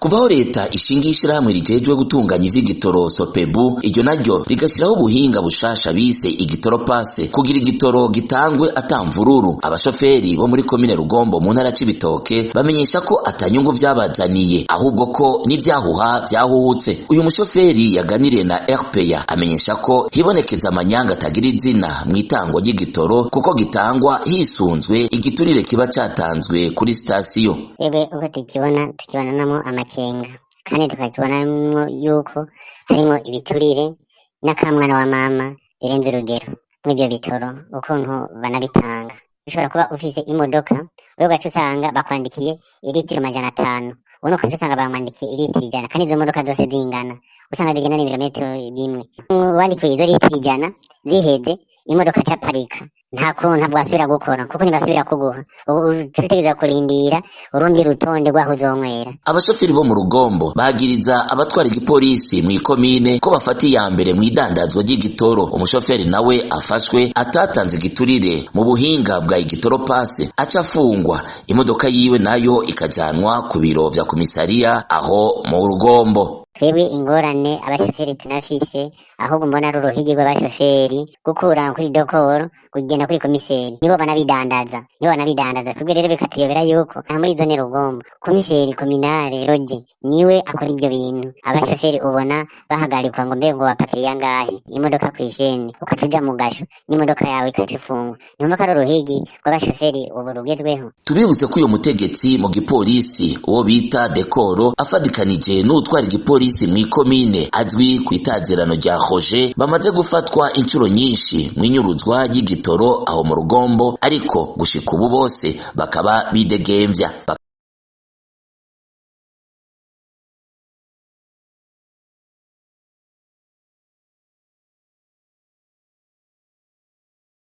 Kuvaho leta ishinga ishirahamwe rijejwe gutunganya ivy'igitoro Sopebu, iryo naryo rigashiraho ubuhinga bushasha bise igitoro pase kugira igitoro gitangwe atamvururu. Abashoferi bo muri komine Rugombo mu ntara Cibitoke bamenyesha ko atanyungu vyabazaniye ahubwo ko n'ivyahuha vyahuhutse. Uyu mushoferi yaganiriye na RPA amenyesha ko hibonekeza amanyanga atagira izina mw'itangwa ry'igitoro kuko gitangwa hisunzwe igiturire kiba catanzwe kuri sitasiyo. Uko tukibonamo amakenga kandi tukakibonamwo yuko harimo ibiturire n'akamwana wa mama birenze urugero mw'ivyo bitoro ukuntu banabitanga. Ushobora kuba ufise imodoka wewe ugaca usanga bakwandikiye ilitiro 500, uno ukaca usanga bamwandikiye ilitiro 100 kandi izo modoka zose zingana usanga zigenda n'ibirometero bimwe. Wandikiwe izo litiro 100 ziheze imodoka caparika nta kuntu bwasubira gukora kuko nibasubira kuguha utegereza kurindira urundi rutonde rwaho uzonywera. Abashoferi bo mu Rugombo bagiriza abatwara igipolisi mw'ikomine ko bafata iya mbere mw'idandazwa ry'igitoro. Umushoferi nawe afashwe atatanze igiturire mu buhinga bwa igitoro pase aca afungwa, imodoka yiwe nayo ikajanwa ku biro vya komisariya aho mu Rugombo. Twebwe ingorane abashoferi tunafise ahubwo mbona ari uruhigi rw'abashoferi gukura kuri dokoro kugenda kuri komiseri nibo banabidandaza. Twebwe rero bikatuyobera yuko nta muri zone Rugombo komiseri kominare Roje niwe akora ibyo bintu. Abashoferi ubona bahagarikwa ngo mbe ngo bapakiriye ngahe imodoka kw'isheni ukatuja mu gasho n'imodoka yawe ikacifungwa. Nyuma karo uruhigi rw'abashoferi ubu rugezweho. Tubibutse ko uyo mutegetsi mu gipolisi uwo bita Dekoro afadikanije n'utwara igipolisi mw'ikomine azwi kw'itazirano rya Roger bamaze gufatwa incuro nyinshi mw'inyuruzwa ry'igitoro aho mu Rugombo, ariko gushika ubu bose bakaba bidegemvya.